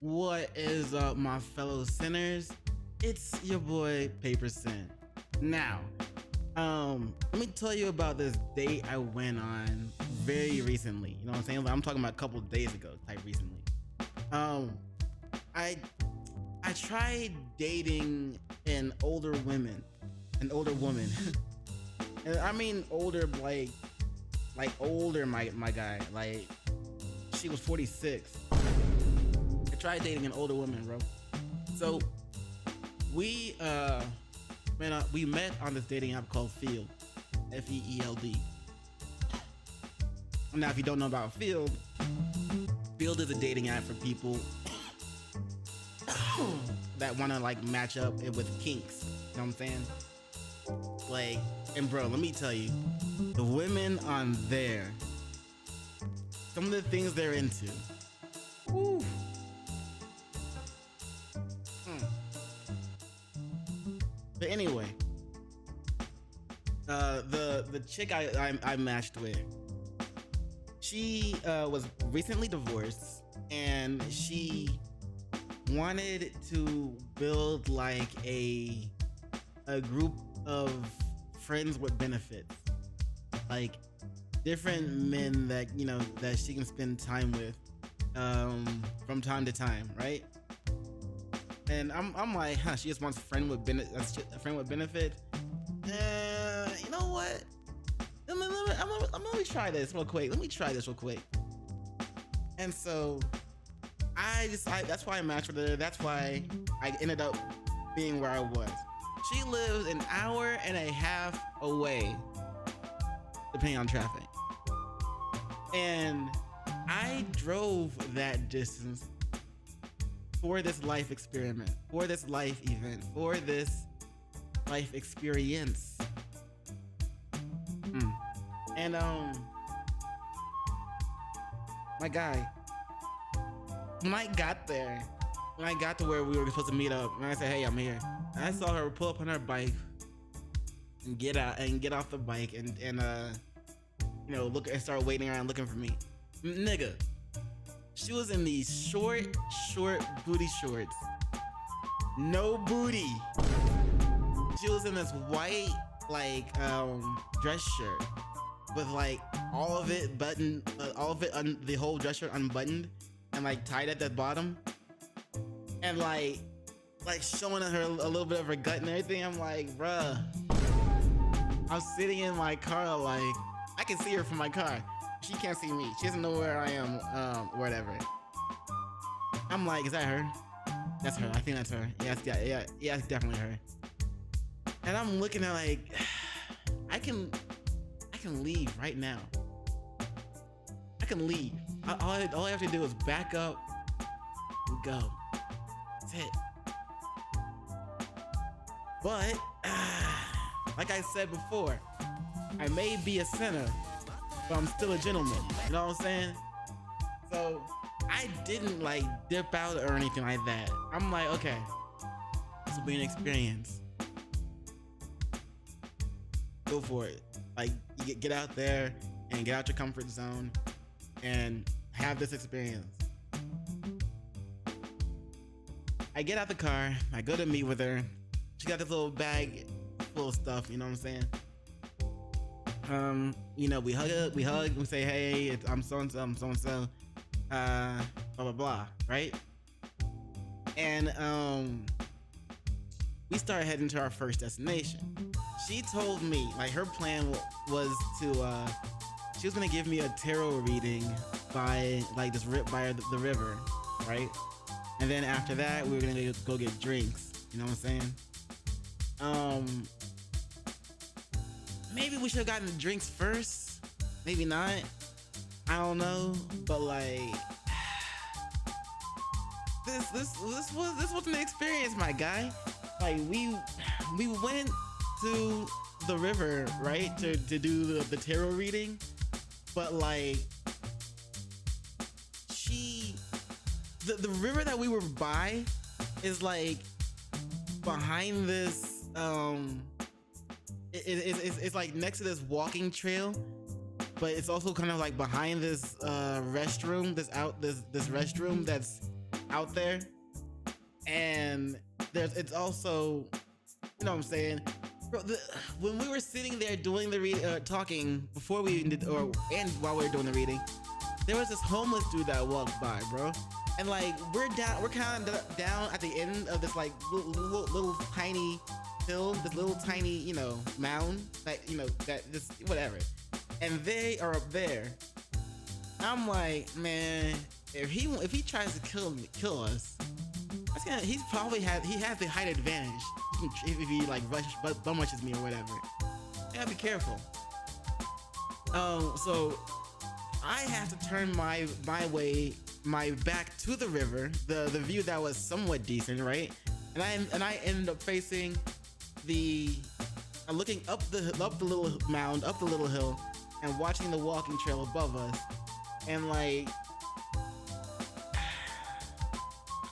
What is up, my fellow sinners? It's your boy PaperSin. Now, let me tell you about this date I went on very recently. You know what I'm saying? Like, I'm talking about a couple of days ago, type recently. Um, I I tried dating an older woman, and I mean older, like older, my guy. Like she was 46. I tried dating an older woman, bro. So we we met on this dating app called Field, Feeld. Now, if you don't know about Field, Field is a dating app for people that want to like match up it with kinks. You know what I'm saying? Like, and bro, let me tell you, the women on there, some of the things they're into. Woo. But anyway, the chick I matched with, she was recently divorced, and she wanted to build like a group of friends with benefits, like different men that that she can spend time with from time to time, right? And I'm like, huh, she just wants a friend with benefit. You know what? I'm gonna try this real quick. Let me try this real quick. And so that's why I matched with her. That's why I ended up being where I was. She lives an hour and a half away, depending on traffic. And I drove that distance for this life experiment, for this life event, for this life experience. And my guy, when I got to where we were supposed to meet up, and I said, "Hey, I'm here," and I saw her pull up on her bike and get off the bike and look and start waiting around looking for me, nigga. She was in these short booty shorts, no booty. She was in this white dress shirt with like all of it buttoned, the whole dress shirt unbuttoned and like tied at the bottom, and like showing her a little bit of her gut and everything. I'm like, bruh. I'm sitting in my car, like I can see her from my car. She can't see me. She doesn't know where I am, whatever. I'm like, is that her? That's her. I think that's her. Yeah, it's definitely her. And I'm looking at like, I can leave right now. I can leave. All I have to do is back up and go. That's it. But like I said before, I may be a sinner, but I'm still a gentleman. You know what I'm saying? So I didn't like dip out or anything like that. I'm like, okay, this will be an experience. Go for it. Like, you get out there and get out your comfort zone and have this experience. I get out the car. I go to meet with her. She got this little bag full of stuff. You know what I'm saying? We hug, we say, hey, I'm so-and-so, I'm so-and-so, blah, blah, blah, right? And, we start heading to our first destination. She told me, like, her plan was to, she was gonna give me a tarot reading by, like, by the river, right? And then after that, we were gonna go get drinks, you know what I'm saying? Maybe we should have gotten the drinks first. Maybe not. I don't know. But like, this was an experience, my guy. Like we went to the river, right, to do the tarot reading. But like, the river that we were by is like behind this It's like next to this walking trail, but it's also kind of like behind this restroom, this restroom that's out there, and it's also, you know what I'm saying, bro. When we were sitting there doing the talking before we did, and while we were doing the reading, there was this homeless dude that walked by, bro. And like we're kind of down at the end of this like little tiny hill, this little tiny, you know, mound that, you know, that just whatever. And they are up there. I'm like, man, if he tries to kill us, he has the height advantage. If he like bum rushes me or whatever, I gotta be careful. So I have to turn my back to the river, the view that was somewhat decent, right? And I ended up facing looking up the little mound, up the little hill, and watching the walking trail above us. And like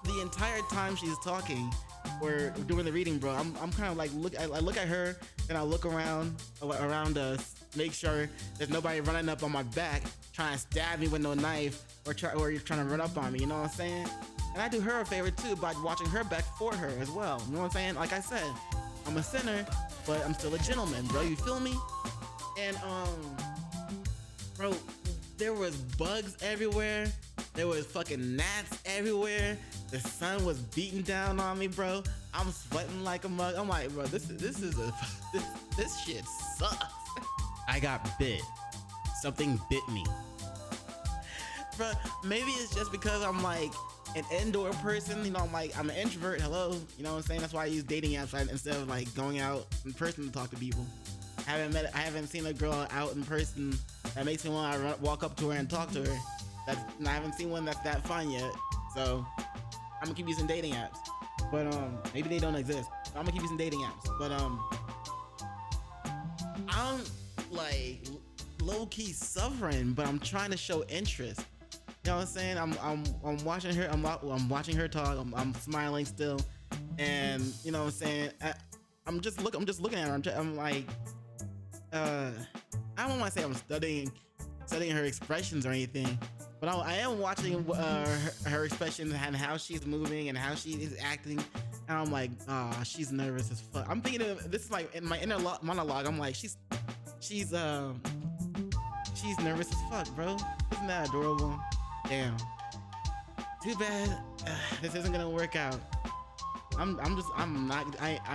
the entire time she's talking or doing the reading, bro, I'm kind of like I look at her and I look around us, make sure there's nobody running up on my back trying to stab me with no knife or you're trying to run up on me, you know what I'm saying? And I do her a favor too by watching her back for her as well, you know what I'm saying? Like I said, I'm a sinner, but I'm still a gentleman, bro, you feel me? And bro, there was bugs everywhere, there was fucking gnats everywhere, the sun was beating down on me, bro. I'm sweating like a mug. I'm like, bro, this shit sucks. I got bit. Something bit me. Bro, maybe it's just because I'm like an indoor person, you know, I'm an introvert, hello, you know what I'm saying? That's why I use dating apps instead of like going out in person to talk to people. I haven't seen a girl out in person that makes me want to walk up to her and talk to her. I haven't seen one that's that fun yet, so I'm gonna keep using dating apps. But maybe they don't exist. So I'm gonna keep using dating apps. But I'm like low-key suffering, but I'm trying to show interest. You know what I'm saying? I'm watching her. I'm watching her talk. I'm smiling still, and you know what I'm saying. I'm just looking at her. I'm like, I don't want to say I'm studying her expressions or anything, but I am watching her expressions and how she's moving and how she is acting. And I'm like, oh, she's nervous as fuck. I'm thinking of this is like in my inner monologue. I'm like, she's nervous as fuck, bro. Isn't that adorable? Damn. Too bad this isn't gonna work out. I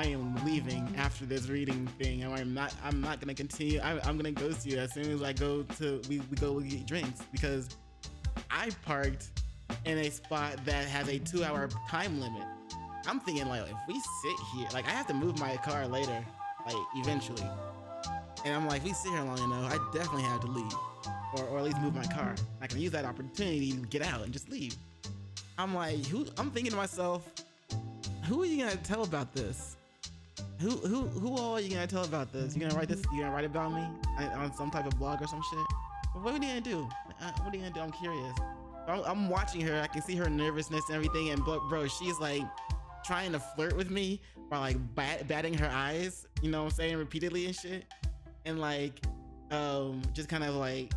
am leaving after this reading thing. I'm not gonna continue. I'm gonna ghost you as soon as I go to we go get drinks, because I parked in a spot that has a 2-hour time limit. I'm thinking like, if we sit here, like I have to move my car later, like eventually. And I'm like, if we sit here long enough, I definitely have to leave, or at least move my car. I can use that opportunity to get out and just leave. I'm like, I'm thinking to myself, who are you gonna tell about this? Who all are you gonna tell about this? You gonna write this? You gonna write about me on some type of blog or some shit? What are you gonna do? What are you gonna do? I'm curious. I'm watching her. I can see her nervousness and everything. And bro, she's like trying to flirt with me by like batting her eyes. You know what I'm saying? Repeatedly and shit. And like, just kind of like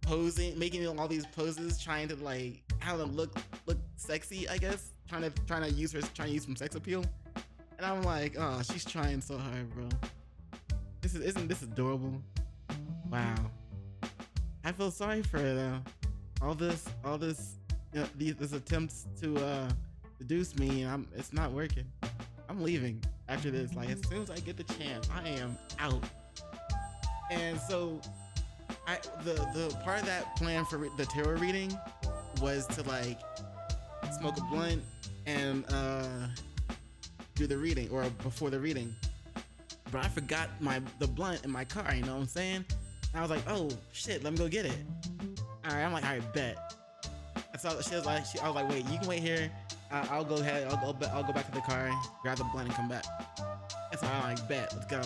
posing, making all these poses, trying to like have them look sexy, I guess. Trying to use some sex appeal. And I'm like, oh, she's trying so hard, bro. Isn't this adorable? Wow. I feel sorry for her though. All this, you know, these attempts to seduce me, and it's not working. I'm leaving after this. Like as soon as I get the chance, I am out. And so, the part of that plan for the tarot reading was to like smoke a blunt and do the reading, or before the reading. But I forgot the blunt in my car, you know what I'm saying? And I was like, oh shit, let me go get it. All right, I'm like, all right, bet. So I was like, wait, you can wait here. I'll go ahead. I'll go back to the car, grab the blunt, and come back. And so I'm like, bet, let's go.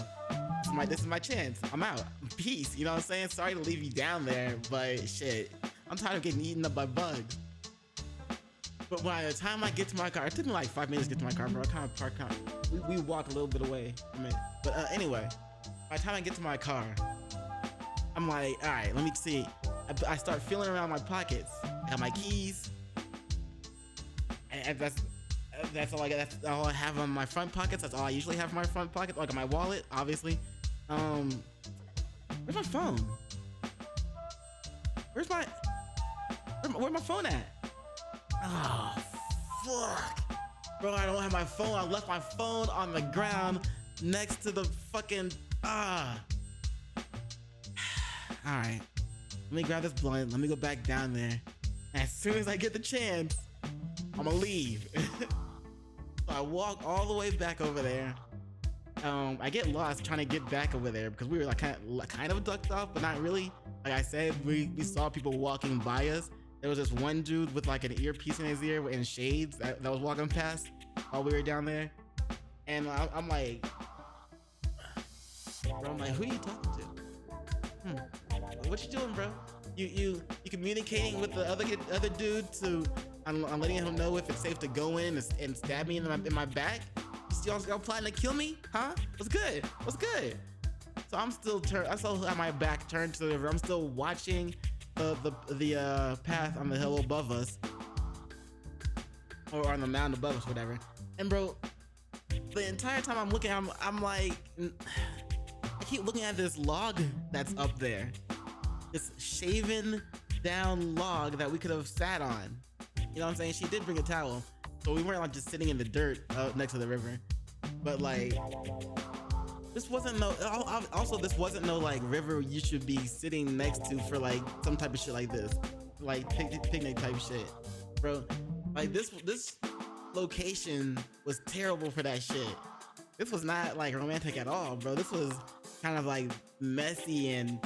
This is my chance. I'm out. Peace. You know what I'm saying? Sorry to leave you down there, but shit, I'm tired of getting eaten up by bugs. But by the time I get to my car, it took me like 5 minutes to get to my car, bro. I kind of parked. We walked a little bit away from it. But anyway, by the time I get to my car, I'm like, all right, let me see. I start feeling around my pockets. I got my keys. and that's all I got. That's all I have on my front pockets. That's all I usually have in my front pocket, like my wallet, obviously. Where's my phone? Where's my phone at? Oh, fuck. Bro, I don't have my phone. I left my phone on the ground next to the fucking, Alright. Let me grab this blunt. Let me go back down there. And as soon as I get the chance, I'm gonna leave. So I walk all the way back over there. I get lost trying to get back over there because we were like kind of ducked off, but not really. Like I said, we saw people walking by us. There was this one dude with like an earpiece in his ear and shades that was walking past while we were down there. And I'm like, bro, I'm like, who are you talking to? What you doing, bro? You communicating with the other dude to I'm letting him know if it's safe to go in and stab me in my back. Y'all planning to kill me? Huh? What's good? What's good? So I'm still have my back turned to the river. I'm still watching the path on the hill above us, or on the mountain above us, whatever. And bro, the entire time I'm looking, I'm like, I keep looking at this log that's up there, this shaven down log that we could have sat on. You know what I'm saying? She did bring a towel, so we weren't like just sitting in the dirt next to the river. But like, this wasn't no like river you should be sitting next to for like some type of shit like this, like picnic type shit, bro. Like this location was terrible for that shit. This was not like romantic at all, bro. This was kind of like messy and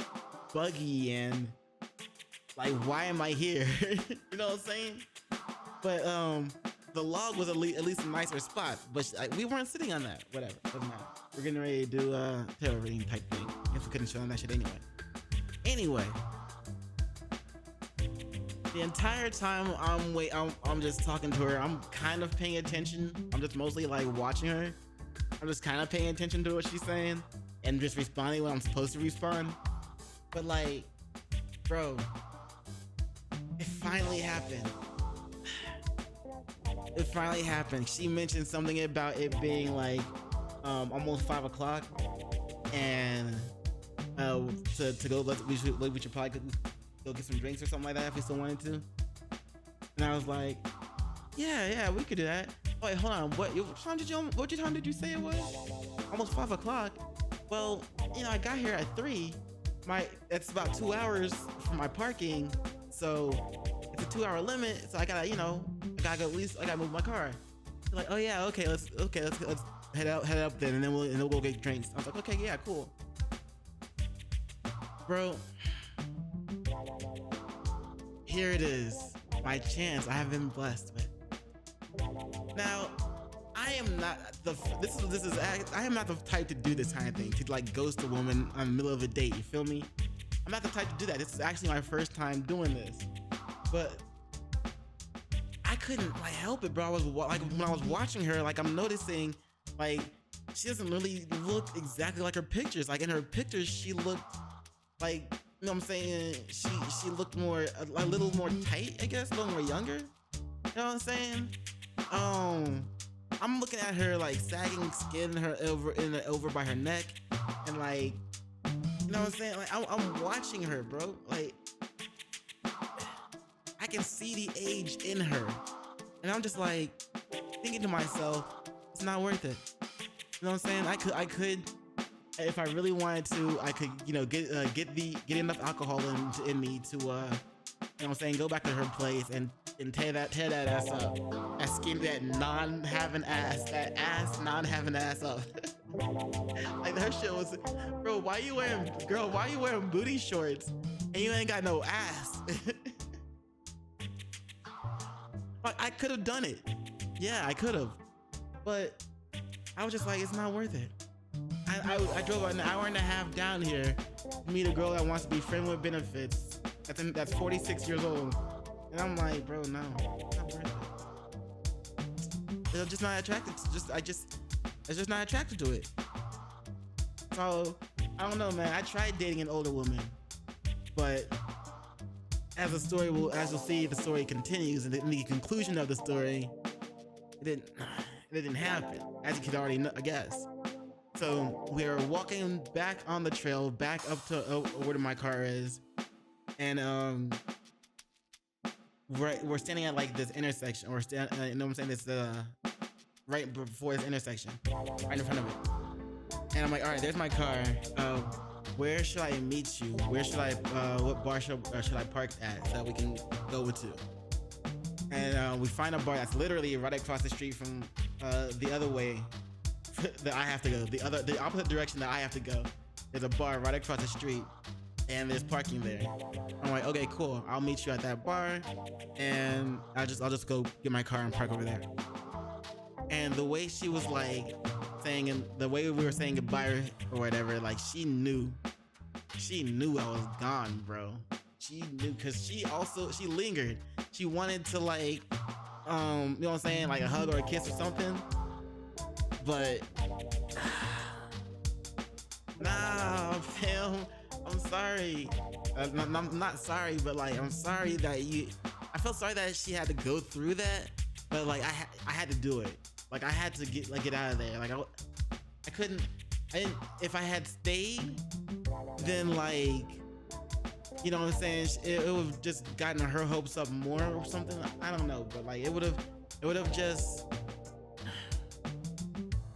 buggy and like, why am I here? You know what I'm saying? But the log was at least a nicer spot, but we weren't sitting on that. Whatever, doesn't matter. We're getting ready to do a tarot reading type thing. Guess we couldn't show them that shit anyway. The entire time I'm just talking to her. I'm kind of paying attention. I'm just mostly like watching her. I'm just kind of paying attention to what she's saying and just responding when I'm supposed to respond. But like, bro, it finally happened. It finally happened. She mentioned something about it being like almost 5 o'clock, and to go. We should probably go get some drinks or something like that if we still wanted to. And I was like, yeah, we could do that. Oh, wait, hold on. What time did you say it was? Almost 5 o'clock. Well, I got here at 3. That's about 2 hours for my parking, so it's a 2-hour limit. So I gotta, I gotta move my car. They're like, oh yeah, okay, let's head up then, and then we'll go get drinks. I was like, okay, yeah, cool, bro. Here it is, my chance I have been blessed with. Now, I am not I am not the type to do this kind of thing, to like ghost a woman in the middle of a date. You feel me? I'm not the type to do that. This is actually my first time doing this, but I couldn't like help it, bro. I was like, when I was watching her, like I'm noticing, like she doesn't really look exactly like her pictures. Like in her pictures, she looked like, you know what I'm saying? She looked more a little more tight, I guess, a little more younger. You know what I'm saying? I'm looking at her like sagging skin, her over by her neck, and like, you know what I'm saying? Like I'm watching her, bro. Like I can see the age in her, and I'm just like thinking to myself, it's not worth it. You know what I'm saying? I could, if I really wanted to, I could, get enough alcohol in me to, you know what I'm saying, go back to her place and tear that ass up, that non-having ass up. Like her shit was, bro. Why you wearing booty shorts and you ain't got no ass? Like I could have done it. Yeah, I could have, but I was just like, it's not worth it. I drove an hour and a half down here to meet a girl that wants to be friend with benefits. That's 46 years old. And I'm like, bro, no, it's not worth it. I'm just not attracted to it's just not attracted to it. So, I don't know, man. I tried dating an older woman, but as you'll see, the story continues, and in the conclusion of the story, it didn't it didn't happen, as you could already know, I guess. So we're walking back on the trail, back up to where my car is, and we're standing at like this intersection, or you know what I'm saying? This right before this intersection, right in front of it. And I'm like, all right, there's my car. Where should I meet you? Where should I? What bar should I park at so that we can go to? And we find a bar that's literally right across the street from the other way that I have to go. The opposite direction that I have to go. There's a bar right across the street, and there's parking there. I'm like, okay, cool. I'll meet you at that bar, and I'll just go get my car and park over there. And the way she was like saying, and the way we were saying goodbye or whatever, like she knew I was gone, bro. She knew, cause she lingered. She wanted to like, you know what I'm saying, like a hug or a kiss or something. But nah, fam, I'm sorry. I'm not sorry, but like I'm sorry that I felt sorry that she had to go through that, but like I had to do it. Like I had to get out of there. Like I didn't. If I had stayed, then like, you know what I'm saying, it would have just gotten her hopes up more or something. I don't know, but like it would have just.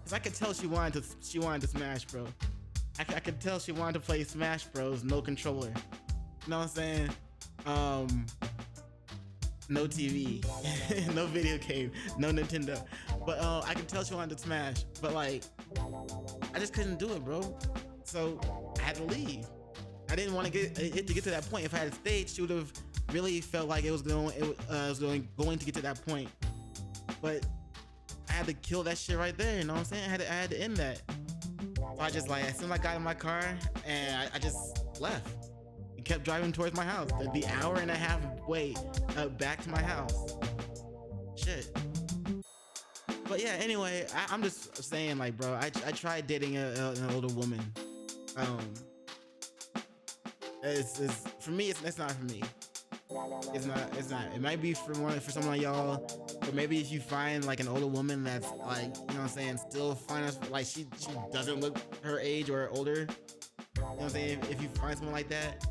Cause I could tell she wanted to Smash, bro. I could tell she wanted to play Smash Bros. No controller. You know what I'm saying? No TV, no video game, no Nintendo. But I could tell she wanted to Smash. But like, I just couldn't do it, bro. So I had to leave. I didn't want to get to that point. If I had stayed, she would have really felt like it was going to get to that point. But I had to kill that shit right there. You know what I'm saying? I had to end that. So I just like, as soon as I got in my car, and I just left and kept driving towards my house. The hour and a half wait back to my house. Shit. But yeah, anyway, I'm just saying, like, bro, I tried dating an older woman. It's for me. It's not for me. It's not. It might be for someone like y'all, or maybe if you find like an older woman that's like, you know what I'm saying, still fine, like she doesn't look her age or older. You know what I'm saying? If you find someone like that,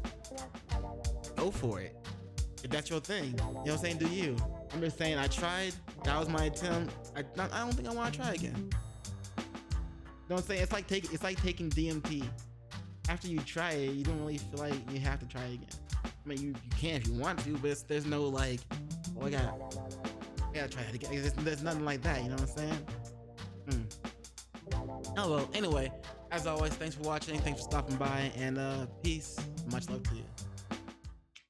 go for it. If that's your thing, you know what I'm saying, do you? I'm just saying, I tried. That was my attempt. I don't think I want to try again. You know what I'm saying? It's like taking DMT. After you try it, you don't really feel like you have to try it again. I mean, you can if you want to, but there's no like, oh, I gotta try it again. There's nothing like that. You know what I'm saying? Oh well. Anyway, as always, thanks for watching. Thanks for stopping by, and peace. Much love to you.